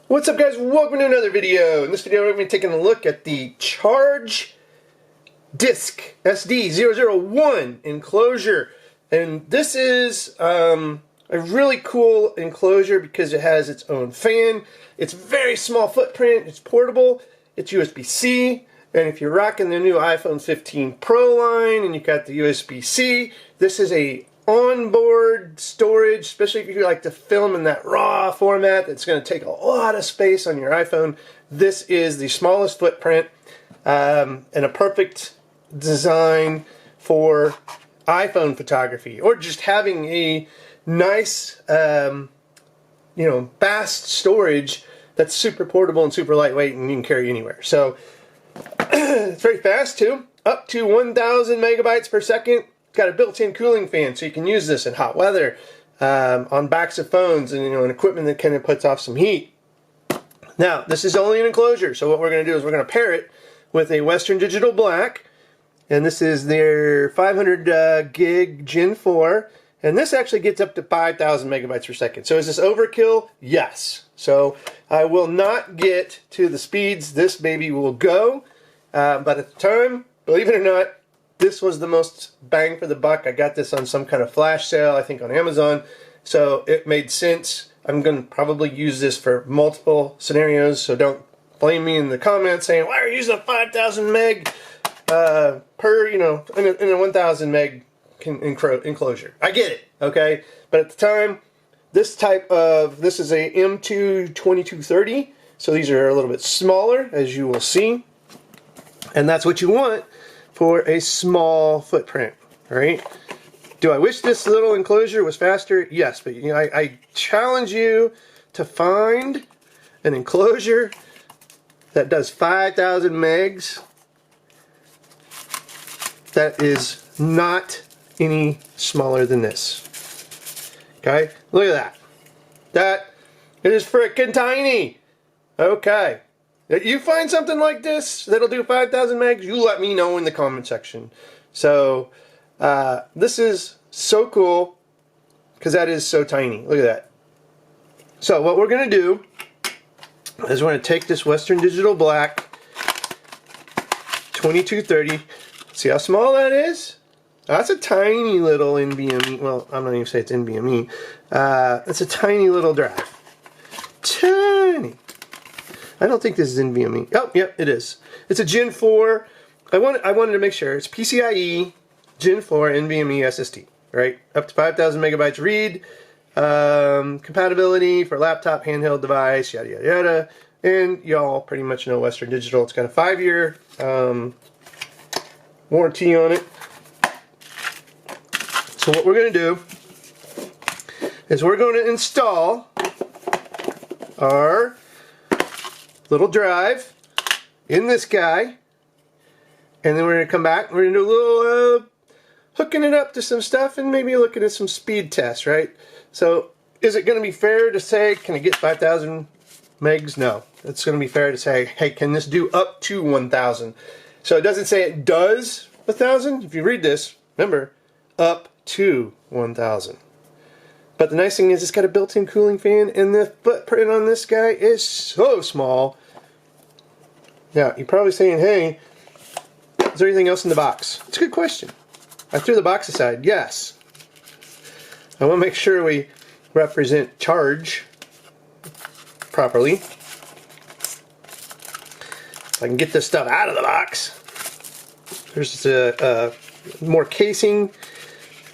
What's up, guys? Welcome to another video. In this video we're going to be taking a look at the Sharge Disk SD001 enclosure. And this is a really cool enclosure because it has its own fan. It's very small footprint, it's portable, it's USB-C, and if you're rocking the new iPhone 15 Pro line and you've got the USB-C, this is a onboard storage, especially if you like to film in that RAW format that's going to take a lot of space on your iPhone. This is the smallest footprint and a perfect design for iPhone photography, or just having a nice fast storage that's super portable and super lightweight and you can carry anywhere. So it's very fast too, up to 1,000 megabytes per second. Got a built-in cooling fan, so you can use this in hot weather on backs of phones and and equipment that kind of puts off some heat. Now, this is only an enclosure, so what we're going to do is we're going to pair it with a Western Digital Black, and this is their 500 gig Gen 4, and this actually gets up to 5,000 megabytes per second. So is this overkill? Yes. So I will not get to the speeds this baby will go, but at the time, believe it or not, this was the most bang for the buck. I got this on some kind of flash sale, I think on Amazon, so it made sense. I'm going to probably use this for multiple scenarios, so don't blame me in the comments saying, why are you using a 5,000 meg per, in a 1,000 meg enclosure. I get it, okay? But at the time, this is a M.2 2230, so these are a little bit smaller, as you will see, and that's what you want for a small footprint, right? Do I wish this little enclosure was faster? Yes, but I challenge you to find an enclosure that does 5,000 megs that is not any smaller than this. Okay, look at that. That it is freaking tiny. Okay. If you find something like this that'll do 5,000 megs, you let me know in the comment section. So this is so cool because that is so tiny. Look at that. So what we're going to do is we're going to take this Western Digital Black 2230. See how small that is? That's a tiny little NVMe. Well, I'm not even say it's NVMe. It's a tiny little drive. Tiny. I don't think this is NVMe. Oh, yep, it is. It's a Gen 4. I wanted to make sure. It's PCIe Gen 4 NVMe SSD, right? Up to 5,000 megabytes read. Compatibility for laptop, handheld device, yada, yada, yada. And y'all pretty much know Western Digital. It's got a 5-year warranty on it. So what we're going to do is we're going to install our little drive in this guy, and then we're going to come back and we're going to do a little hooking it up to some stuff and maybe looking at some speed tests, right? So is it going to be fair to say, can it get 5,000 megs? No. It's going to be fair to say, hey, can this do up to 1,000? So it doesn't say it does 1,000. If you read this, remember, up to 1,000. But the nice thing is it's got a built-in cooling fan, and the footprint on this guy is so small. Now, you're probably saying, hey, is there anything else in the box? It's a good question. I threw the box aside. Yes. I want to make sure we represent Sharge properly. If I can get this stuff out of the box. There's more casing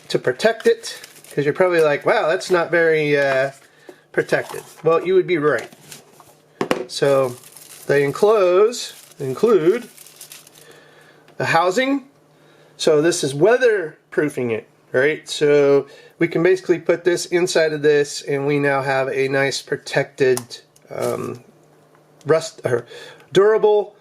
to protect it. Because you're probably like, wow, that's not very protected. Well, you would be right. So they include a housing. So this is weatherproofing it, right? So we can basically put this inside of this, and we now have a nice protected, durable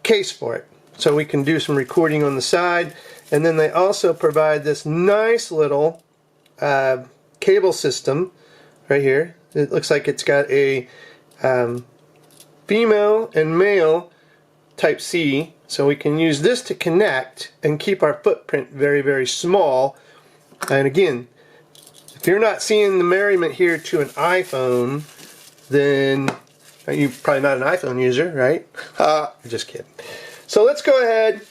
case for it. So we can do some recording on the side. And then they also provide this nice little cable system right here. It looks like it's got a female and male Type-C, so we can use this to connect and keep our footprint very, very small. And again, If you're not seeing the merriment here to an iPhone, then you're probably not an iPhone user, right? Just kidding. So let's go ahead,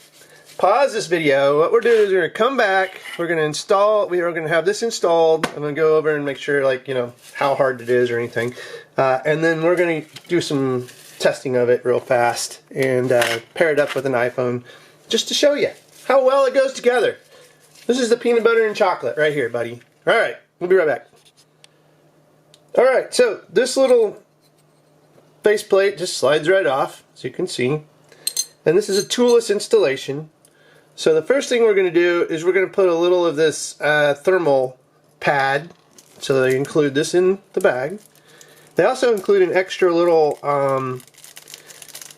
pause this video. What we're doing is we're going to come back, we're going to install, we are going to have this installed. I'm going to go over and make sure, like, you know, how hard it is or anything. And then we're going to do some testing of it real fast and pair it up with an iPhone just to show you how well it goes together. This is the peanut butter and chocolate right here, buddy. All right, we'll be right back. All right, so this little faceplate just slides right off, as you can see. And this is a toolless installation. So the first thing we're going to do is we're going to put a little of this thermal pad. So they include this in the bag. They also include an extra little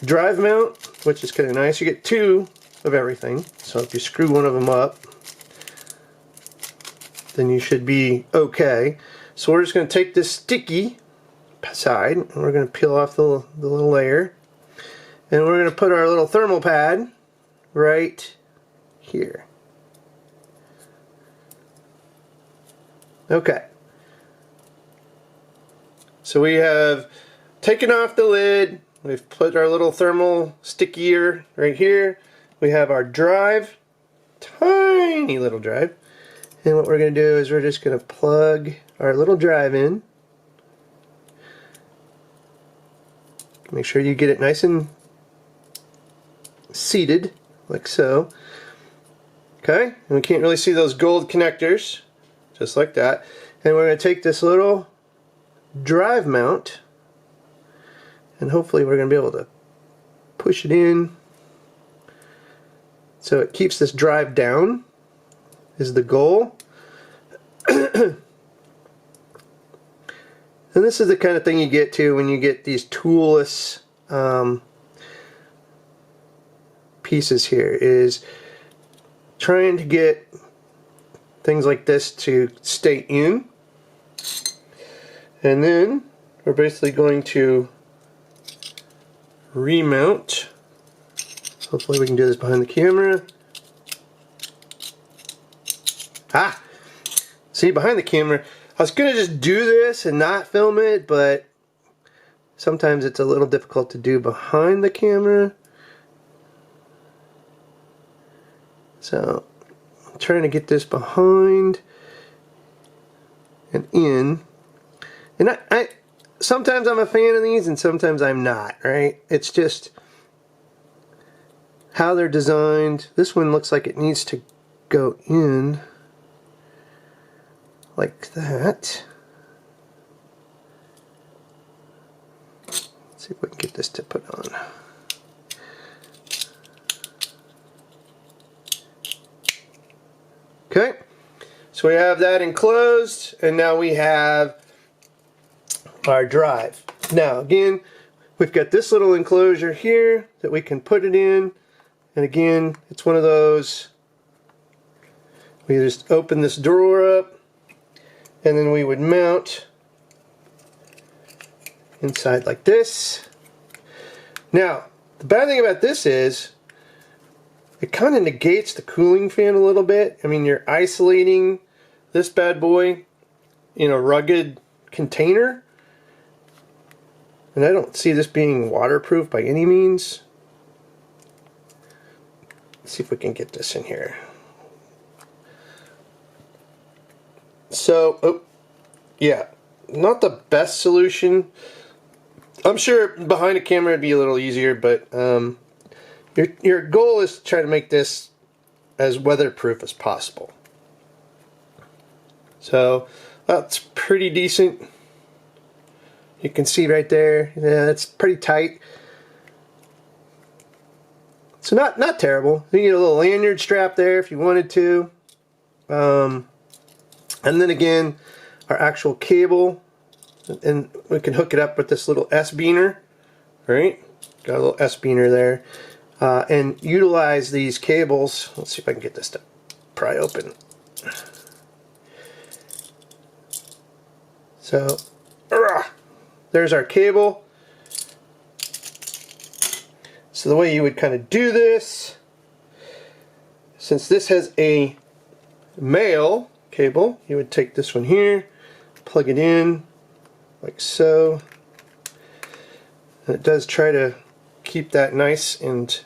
drive mount, which is kind of nice. You get two of everything. So if you screw one of them up, then you should be okay. So we're just going to take this sticky side and we're going to peel off the little layer. And we're going to put our little thermal pad right here. Okay. So we have taken off the lid. We've put our little thermal stickier right here. We have our drive, tiny little drive. And what we're going to do is we're just going to plug our little drive in. Make sure you get it nice and seated, like so. Okay, and we can't really see those gold connectors, just like that. And we're going to take this little drive mount, and hopefully we're going to be able to push it in so it keeps this drive down, is the goal. And this is the kind of thing you get to when you get these toolless pieces here, is trying to get things like this to stay in. And then we're basically going to remount. Hopefully we can do this behind the camera. See, behind the camera, I was going to just do this and not film it, but sometimes it's a little difficult to do behind the camera. So I'm trying to get this behind and in. And I sometimes I'm a fan of these and sometimes I'm not, right? It's just how they're designed. This one looks like it needs to go in like that. Let's see if we can get this to put on. Okay, so we have that enclosed, and now we have our drive. Now again, we've got this little enclosure here that we can put it in, and again, it's one of those, we just open this drawer up, and then we would mount inside like this. Now, the bad thing about this is it kind of negates the cooling fan a little bit. I mean, you're isolating this bad boy in a rugged container. And I don't see this being waterproof by any means. Let's see if we can get this in here. So, yeah, not the best solution. I'm sure behind a camera it'd be a little easier, but your goal is to try to make this as weatherproof as possible. So that's pretty decent. You can see right there, yeah, it's pretty tight. So not terrible. You get a little lanyard strap there if you wanted to. And then again, our actual cable, and we can hook it up with this little S-beaner, right? Got a little S-beaner there. And utilize these cables. Let's see if I can get this to pry open. So, there's our cable. So the way you would kind of do this, since this has a male cable, you would take this one here, plug it in like so. And it does try to keep that nice and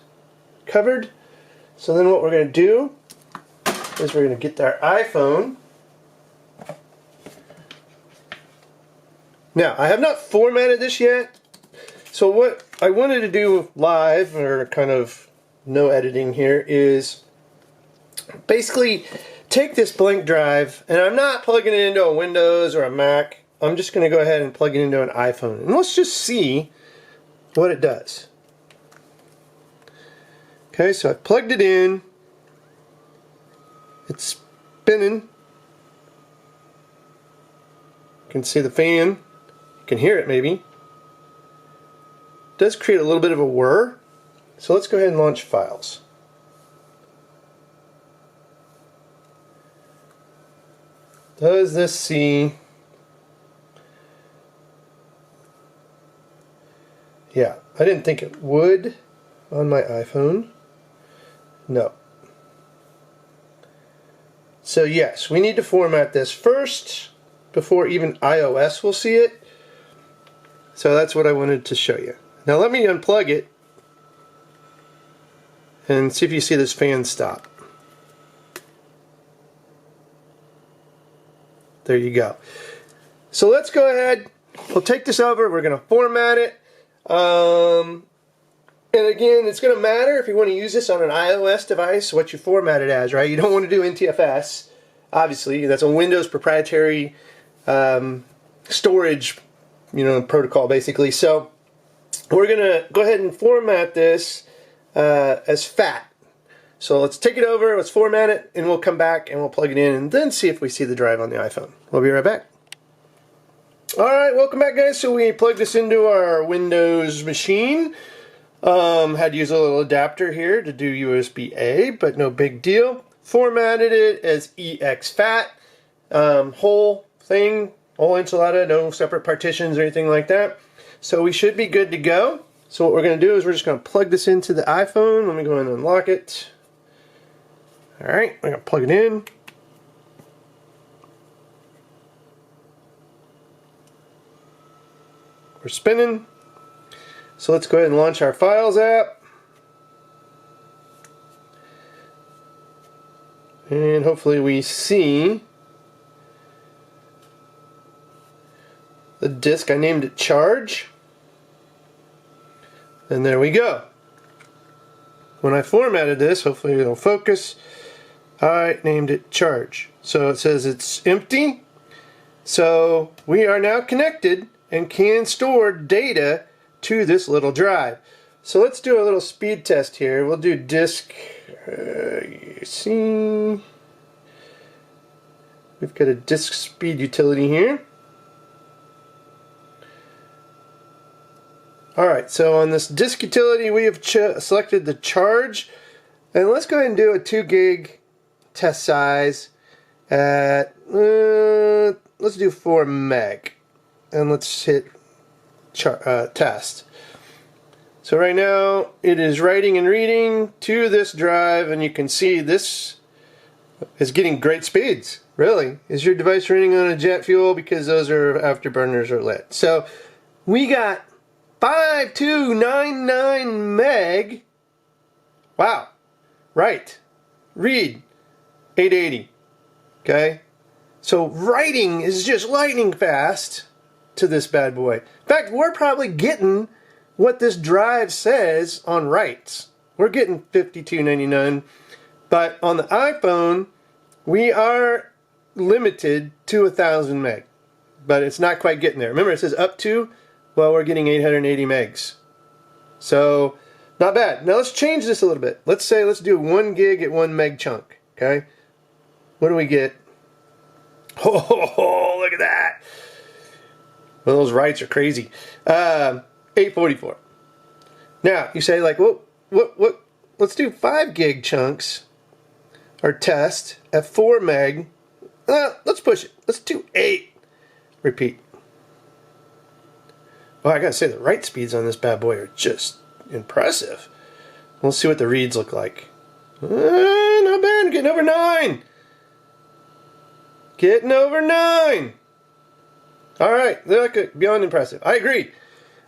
covered. So then what we're going to do is we're going to get our iPhone. Now, I have not formatted this yet, so what I wanted to do live, or kind of no editing here, is basically take this blank drive, and I'm not plugging it into a Windows or a Mac. I'm just going to go ahead and plug it into an iPhone, and let's just see what it does. Okay, so I've plugged it in. It's spinning. You can see the fan. You can hear it maybe. It does create a little bit of a whir. So let's go ahead and launch files. Does this see? Yeah, I didn't think it would on my iPhone. No. So yes, we need to format this first before even iOS will see it. So that's what I wanted to show you. Now let me unplug it and see if you see this fan stop. There you go. So let's go ahead. We'll take this over. We're going to format it. And again, it's going to matter if you want to use this on an iOS device, what you format it as, right? You don't want to do NTFS, obviously. That's a Windows proprietary storage, protocol, basically. So we're going to go ahead and format this as FAT. So let's take it over, let's format it, and we'll come back and we'll plug it in and then see if we see the drive on the iPhone. We'll be right back. Alright, welcome back, guys. So we plugged this into our Windows machine. Had to use a little adapter here to do USB-A, but no big deal. Formatted it as exFAT, whole thing, whole enchilada, no separate partitions or anything like that. So we should be good to go. So what we're going to do is we're just going to plug this into the iPhone. Let me go ahead and unlock it. Alright, I'm going to plug it in. We're spinning. So let's go ahead and launch our Files app. And hopefully we see the disk. I named it Charge. And there we go. When I formatted this, hopefully it'll focus, I named it Charge. So it says it's empty. So we are now connected and can store data to this little drive. So let's do a little speed test here. We'll do disk, you see, we've got a disk speed utility here. Alright, so on this disk utility we have selected the Charge, and let's go ahead and do a 2 gig test size at, let's do 4 meg, and let's hit test. So right now it is writing and reading to this drive, and you can see this is getting great speeds. Really? Is your device running on a jet fuel? Because those are afterburners are lit. So we got 5299 meg. Wow. Right. Read 880. Okay? So writing is just lightning fast to this bad boy. In fact, we're probably getting what this drive says on writes. We're getting 5299, but on the iPhone we are limited to 1000 meg, but it's not quite getting there. Remember, it says up to. Well, we're getting 880 megs, so not bad. Now let's change this a little bit. Let's do 1 gig at 1 meg chunk. Okay, what do we get? Oh, look at that. Well, those writes are crazy. 844. Now you say, like, what? Let's do 5 gig chunks or test at 4 meg. Let's push it. Let's do 8. Repeat. Well, I gotta say the write speeds on this bad boy are just impressive. Let's see what the reads look like. Not bad. Getting over 9. Getting over 9. Alright, look, beyond impressive. I agree.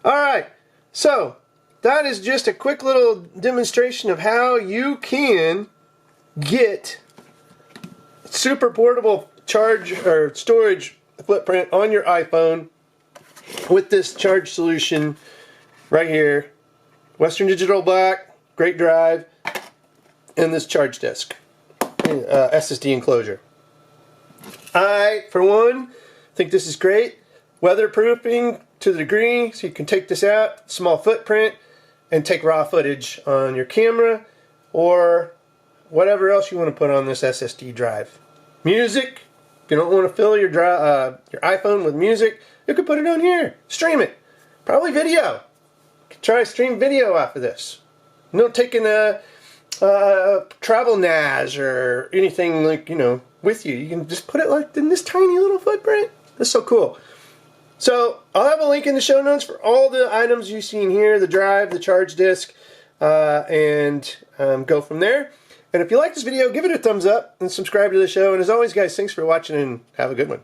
Alright, so that is just a quick little demonstration of how you can get super portable charge or storage footprint on your iPhone with this charge solution right here. Western Digital Black, great drive, and this charge disk, SSD enclosure. I, for one, think this is great. Weatherproofing to the degree, so you can take this out, small footprint, and take raw footage on your camera or whatever else you want to put on this SSD drive. Music, if you don't want to fill your iPhone with music, you can put it on here. Stream it. Probably video. You can try to stream video off of this. No taking a travel NAS or anything like, with you. You can just put it like in this tiny little footprint. That's so cool. So I'll have a link in the show notes for all the items you've seen here, the drive, the charge disk, and go from there. And if you like this video, give it a thumbs up and subscribe to the show. And as always, guys, thanks for watching and have a good one.